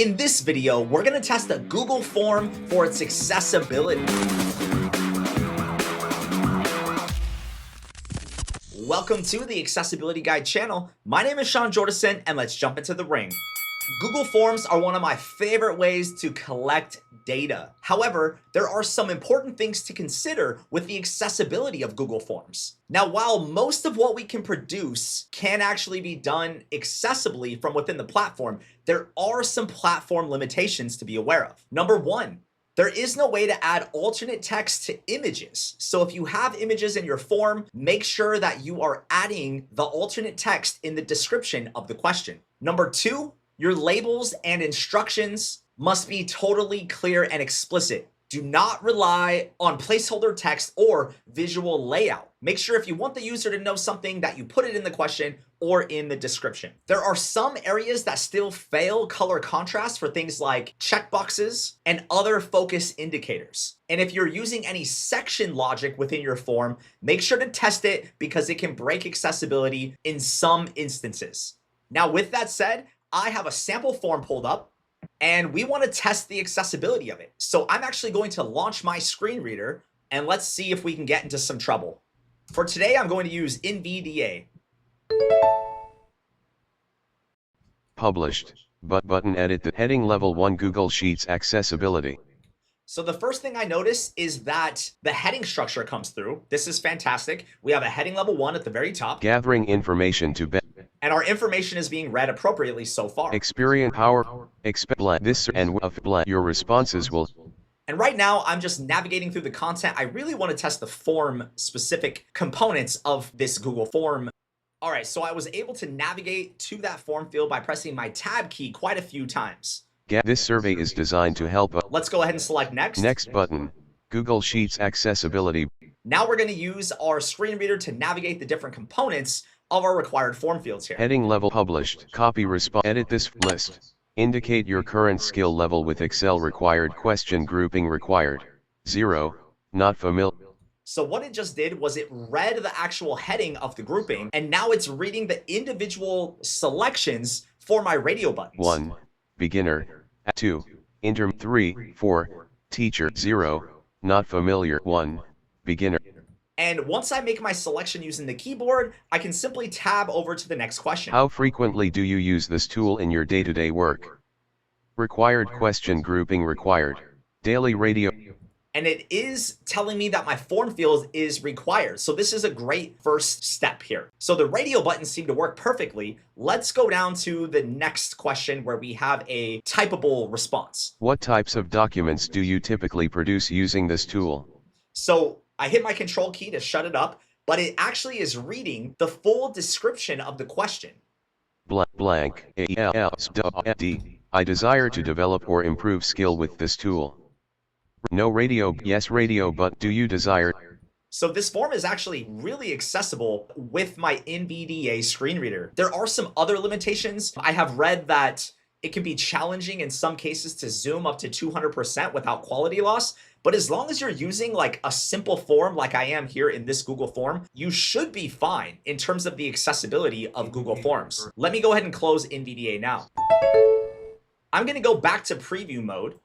In this video, we're going to test a Google form for its accessibility. Welcome to the Accessibility Guide channel. My name is Sean Jordison, and let's jump into the ring. Google Forms are one of my favorite ways to collect data. However, there are some important things to consider with the accessibility of Google Forms. Now, while most of what we can produce can actually be done accessibly from within the platform, there are some platform limitations to be aware of. Number one, there is no way to add alternate text to images. So if you have images in your form, make sure that you are adding the alternate text in the description of the question. Number two, your labels and instructions must be totally clear and explicit. Do not rely on placeholder text or visual layout. Make sure if you want the user to know something that you put it in the question or in the description. There are some areas that still fail color contrast for things like checkboxes and other focus indicators. And if you're using any section logic within your form, make sure to test it because it can break accessibility in some instances. Now, with that said, I have a sample form pulled up and we want to test the accessibility of it. So I'm actually going to launch my screen reader and let's see if we can get into some trouble. For today, I'm going to use NVDA. Published, button edit the heading level 1 Google Sheets accessibility. So the first thing I notice is that the heading structure comes through. This is fantastic. We have a heading level 1 at the very top. Gathering information to and our information is being read appropriately so far. Experience power, expect this and your responses will. And right now I'm just navigating through the content. I really want to test the form specific components of this Google form. All right, so I was able to navigate to that form field by pressing my tab key quite a few times. This survey is designed to help. Let's go ahead and select next. Next button, Google Sheets accessibility. Now we're going to use our screen reader to navigate the different components of our required form fields here. Heading level published, copy response, edit this list. Indicate your current skill level with Excel required question grouping required. 0, not familiar. So what it just did was it read the actual heading of the grouping, and now it's reading the individual selections for my radio buttons. 1, beginner. 2, interm. 3, 4, teacher. 0, not familiar. 1, beginner. And once I make my selection using the keyboard, I can simply tab over to the next question. How frequently do you use this tool in your day-to-day work? Required question grouping required. Daily radio. And it is telling me that my form field is required. So this is a great first step here. So the radio buttons seem to work perfectly. Let's go down to the next question where we have a typeable response. What types of documents do you typically produce using this tool? So I hit my control key to shut it up, but it actually is reading the full description of the question. Blank, A-L-S-D. I desire to develop or improve skill with this tool. No radio, yes radio, but do you desire? So this form is actually really accessible with my NVDA screen reader. There are some other limitations. I have read that it can be challenging in some cases to zoom up to 200% without quality loss. But as long as you're using like a simple form like I am here in this Google form, you should be fine in terms of the accessibility of Google Forms. Let me go ahead and close NVDA now. I'm going to go back to preview mode.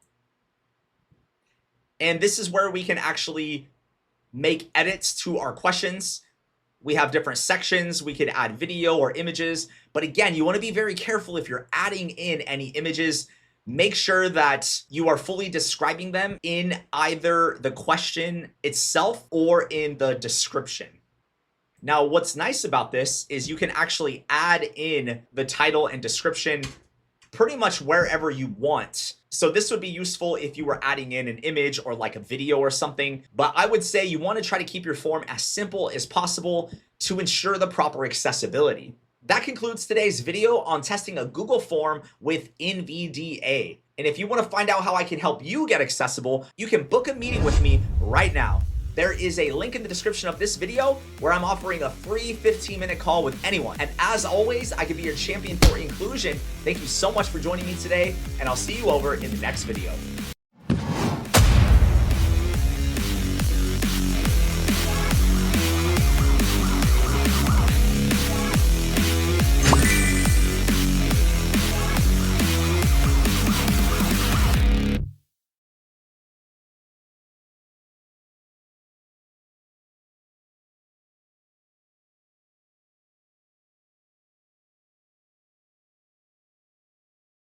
And this is where we can actually make edits to our questions. We have different sections. We could add video or images. But again, you want to be very careful if you're adding in any images. Make sure that you are fully describing them in either the question itself or in the description. Now, what's nice about this is you can actually add in the title and description pretty much wherever you want. So this would be useful if you were adding in an image or like a video or something. But I would say you want to try to keep your form as simple as possible to ensure the proper accessibility. That concludes today's video on testing a Google form with NVDA. And if you want to find out how I can help you get accessible, you can book a meeting with me right now. There is a link in the description of this video where I'm offering a free 15-minute call with anyone. And as always, I can be your champion for inclusion. Thank you so much for joining me today, and I'll see you over in the next video.